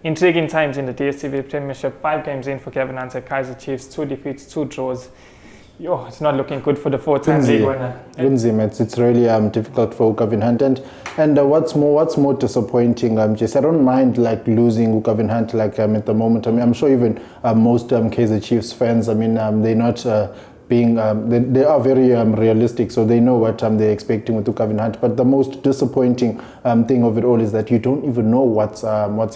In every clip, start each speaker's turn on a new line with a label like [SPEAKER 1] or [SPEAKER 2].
[SPEAKER 1] intriguing times in the DStv Premiership. 5 games in for Gavin Hunt at Kaizer Chiefs, 2 defeats, 2 draws. Yo, it's not looking good for the 4-time league winner.
[SPEAKER 2] It's really difficult for Gavin Hunt, and what's more disappointing, just I don't mind like losing Gavin Hunt like at the moment. I mean, I'm sure even most Kaizer Chiefs fans, I mean, they're not being they are very realistic, so they know what they're expecting with Gavin Hunt. But the most disappointing thing of it all is that you don't even know what's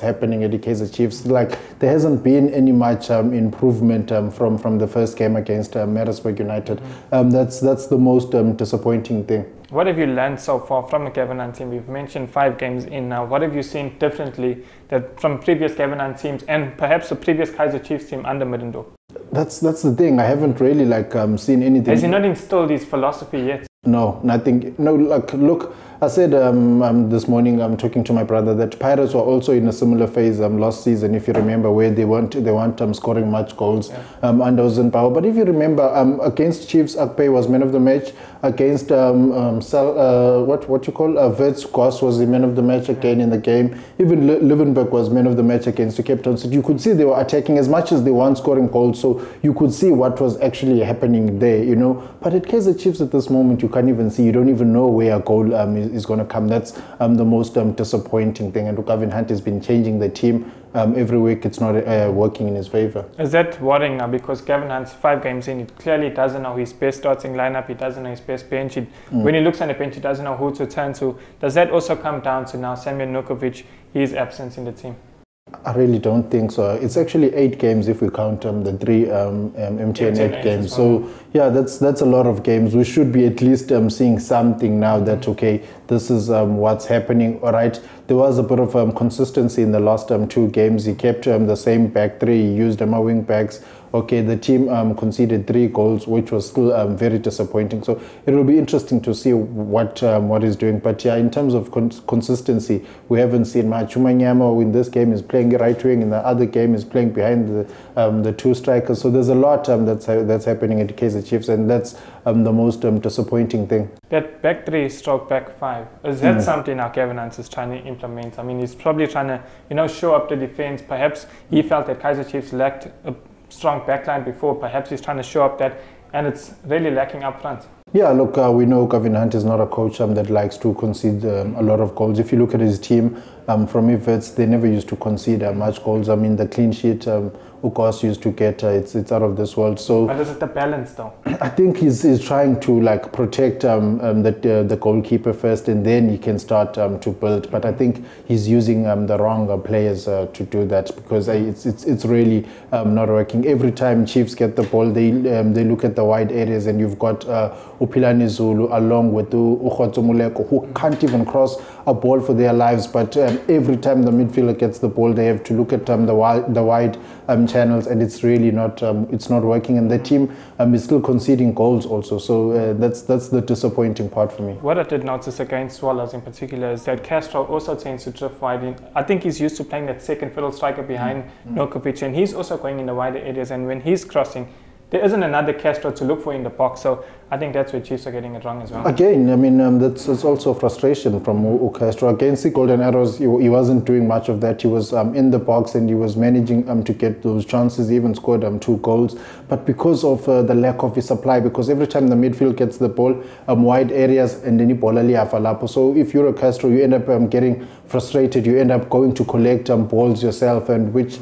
[SPEAKER 2] happening at the Kaizer Chiefs. Like, there hasn't been any much improvement from the first game against Maritzburg United. That's the most disappointing thing.
[SPEAKER 1] What have you learned so far from the Gavin Hunt team? We've mentioned 5 games in now. What have you seen differently that from previous Gavin Hunt teams and perhaps the previous Kaizer Chiefs team under Middendorp?
[SPEAKER 2] That's the thing. I haven't really like seen anything.
[SPEAKER 1] Has he not instilled his philosophy yet?
[SPEAKER 2] No, nothing. No, like, look, I said this morning I'm talking to my brother that Pirates were also in a similar phase last season, if you remember, where they weren't scoring much goals under Ozenpower. But if you remember, against Chiefs, Akpe was man of the match. Against Verts Goss was the man of the match again in the game. Even Liebenberg was man of the match against the Cape Town. So you could see they were attacking as much as they weren't scoring goals. So you could see what was actually happening there, you know. But at Kaizer Chiefs at this moment, you can't even see. You don't even know where a goal is going to come. That's the most disappointing thing. And Gavin Hunt has been changing the team every week. It's not working in his favor.
[SPEAKER 1] Is that worrying now? Because Gavin Hunt's 5 games in, he clearly doesn't know his best starting lineup. He doesn't know his best bench. When he looks on the bench, he doesn't know who to turn to. Does that also come down to now Samuel Nukovic, his absence in the team?
[SPEAKER 2] I really don't think so. It's actually 8 games if we count the 3 MTN8 games. So yeah, that's a lot of games. We should be at least seeing something now that, okay, this is what's happening. All right, there was a bit of consistency in the last 2 games. He kept the same back 3. He used my wing backs. Okay, the team conceded 3 goals, which was still very disappointing. So it will be interesting to see what he's doing. But yeah, in terms of consistency, we haven't seen much. Umanyama in this game is playing right wing, in the other game is playing behind the 2 strikers. So there's a lot that's happening at the Kaizer Chiefs, and that's the most disappointing thing.
[SPEAKER 1] That back 3 stroke back 5, is that something now Gavin Hunt is trying to implement? I mean, he's probably trying to, show up the defense. Perhaps he felt that Kaizer Chiefs lacked a strong backline before. Perhaps he's trying to show up that, and it's really lacking up front.
[SPEAKER 2] Yeah, look, we know Gavin Hunt is not a coach that likes to concede a lot of goals. If you look at his team from Everts, they never used to concede much goals. I mean, the clean sheet Ukos used to get, it's out of this world. So,
[SPEAKER 1] but is it the balance though?
[SPEAKER 2] I think he's trying to like protect the goalkeeper first, and then he can start to build. But I think he's using the wrong players to do that, because it's really not working. Every time Chiefs get the ball, they look at the wide areas, and you've got Upilani Zulu along with Ukhotso Muleko, who can't even cross a ball for their lives. But every time the midfielder gets the ball, they have to look at the wide channels, and it's really not working. And the team is still conceding goals also. So that's the disappointing part for me.
[SPEAKER 1] What I did notice against Swallows in particular is that Castro also tends to drift wide in. I think he's used to playing that second fiddle striker behind Nukovic, and he's also going in the wider areas. And when he's crossing, there isn't another Castro to look for in the box. So I think that's where Chiefs are getting it wrong as well.
[SPEAKER 2] Again, I mean, that's also frustration from Castro. Against the Golden Arrows, he wasn't doing much of that. He was in the box, and he was managing to get those chances. He even scored 2 goals. But because of the lack of his supply, because every time the midfield gets the ball, wide areas, and then so if you're a Castro, you end up getting frustrated. You end up going to collect balls yourself, and which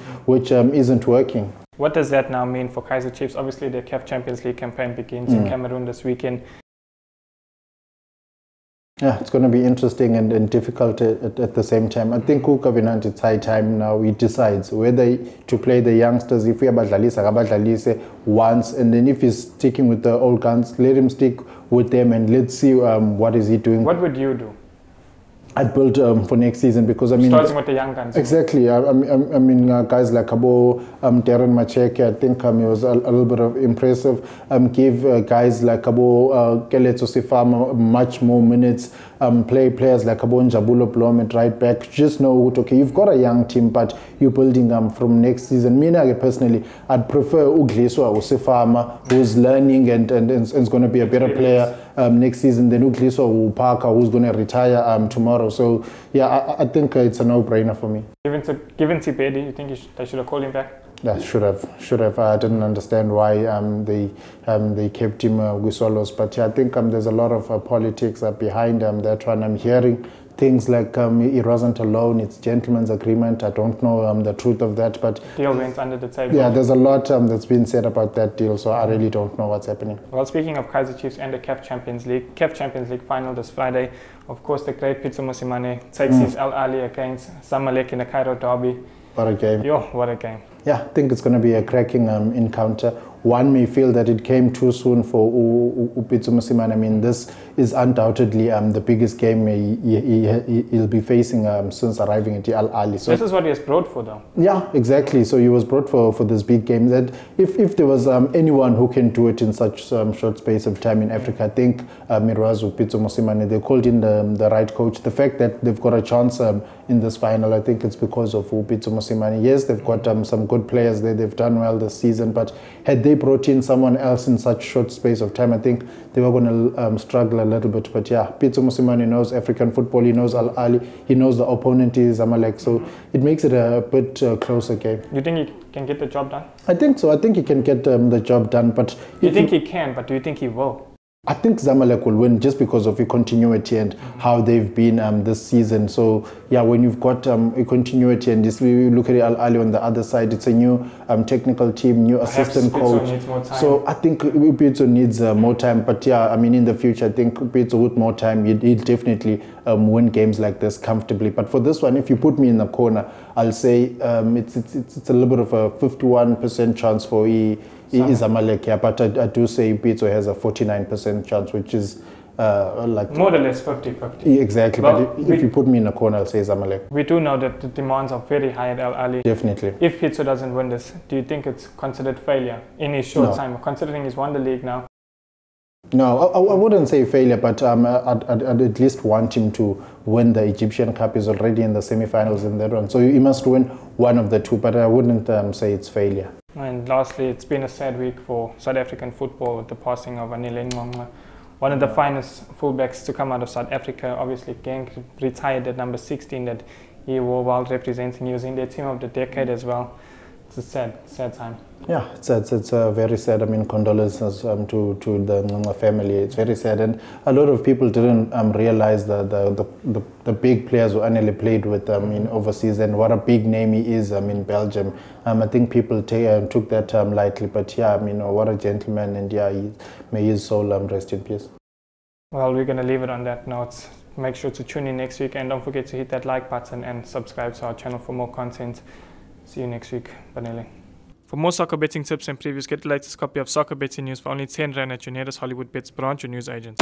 [SPEAKER 2] isn't working.
[SPEAKER 1] What does that now mean for Kaizer Chiefs? Obviously, the CAF Champions League campaign begins in Cameroon this weekend.
[SPEAKER 2] Yeah, it's going to be interesting and difficult at the same time. I think Gavin Hunt, it's high time now he decides whether to play the youngsters. If we abadlalise once, and then if he's sticking with the old guns, let him stick with them, and let's see what is he doing.
[SPEAKER 1] What would you do?
[SPEAKER 2] I'd build for next season, because I mean,
[SPEAKER 1] starting with the young guns.
[SPEAKER 2] Exactly. I mean, guys like Darren Macheke, I think he was a little bit of impressive. Give guys like Keletso Sifama much more minutes. Players like Njabulo Blom at right back. Just know, okay, you've got a young team, but you're building from next season. Me personally, I'd prefer Ugliswa or Sifama, who's learning and is going to be a better player next season. Then Ukliso Parker, who's going to retire tomorrow. So yeah, I think it's a no-brainer for me.
[SPEAKER 1] Given Sibedi, you think they should have called him back?
[SPEAKER 2] Yeah, should have. I didn't understand why they kept him with Solos. But yeah, I think there's a lot of politics behind that one. I'm hearing things like he wasn't alone, it's gentleman's agreement. I don't know the truth of that, but
[SPEAKER 1] deal went under the table.
[SPEAKER 2] Yeah, there's a lot that's been said about that deal, so I really don't know what's happening.
[SPEAKER 1] Well, speaking of Kaizer Chiefs and the CAF Champions League Final this Friday, of course the great Pitso Mosimane takes his Ahly against Zamalek in the Cairo derby.
[SPEAKER 2] What a game.
[SPEAKER 1] Yo, what a game.
[SPEAKER 2] Yeah, I think it's going to be a cracking encounter. One may feel that it came too soon for Pitso Mosimane. I mean, this is undoubtedly the biggest game he'll be facing since arriving at the Ahly. So
[SPEAKER 1] this is what he was brought for, though.
[SPEAKER 2] Yeah, exactly. So he was brought for this big game. That if there was anyone who can do it in such short space of time in Africa, I think it was Pitso Mosimane. They called in the right coach. The fact that they've got a chance in this final, I think it's because of Pitso Mosimane. Yes, they've got some good players there. They've done well this season, but had they brought in someone else in such short space of time, I think they were going to struggle a little bit. But yeah, Pitso Mosimane knows African football. He knows Ahly. He knows the opponent is Zamalek. So it makes it a bit closer game.
[SPEAKER 1] You think he can get the job done?
[SPEAKER 2] I think so. I think he can get the job done. But
[SPEAKER 1] you think he can, but do you think he will?
[SPEAKER 2] I think Zamalek will win just because of the continuity and how they've been this season. So yeah, when you've got a continuity and this, we look at Ahly on the other side, it's a new technical team, new assistant coach. So I think Pitso needs more time. But yeah, I mean, in the future, I think Pitso with more time, he'll definitely win games like this comfortably. But for this one, if you put me in the corner, I'll say it's a little bit of a 51% chance for Zamalek, yeah, but I do say Pitso has a 49% chance, which is like
[SPEAKER 1] more or less 50-50.
[SPEAKER 2] Exactly, well, but if you put me in a corner, I'll say Zamalek.
[SPEAKER 1] We do know that the demands are very high at Ahly.
[SPEAKER 2] Definitely.
[SPEAKER 1] If Pitso doesn't win this, do you think it's considered failure in his short time, considering he's won the league now?
[SPEAKER 2] No, I wouldn't say failure, but I'd at least want him to win the Egyptian Cup. He's already in the semi-finals in that one, so he must win one of the two, but I wouldn't say it's failure.
[SPEAKER 1] And lastly, it's been a sad week for South African football with the passing of Nagel and Banele Pikwa, one of the finest fullbacks to come out of South Africa. Obviously, Genk retired at number 16 that he wore while representing. He was in their team of the decade as well. It's a sad time.
[SPEAKER 2] Yeah, it's very sad. I mean, condolences to the family. It's very sad, and a lot of people didn't realize the big players who Anele played with in overseas and what a big name he is in Belgium. I think people took that lightly, but yeah, I mean, what a gentleman, and yeah, may his soul rest in peace.
[SPEAKER 1] Well, we're going to leave it on that note. Make sure to tune in next week, and don't forget to hit that like button and subscribe to our channel for more content. See you next week. Banele. For more soccer betting tips and previews, get the latest copy of Soccer Betting News for only 10 Rand at your nearest Hollywood Bets branch or news agents.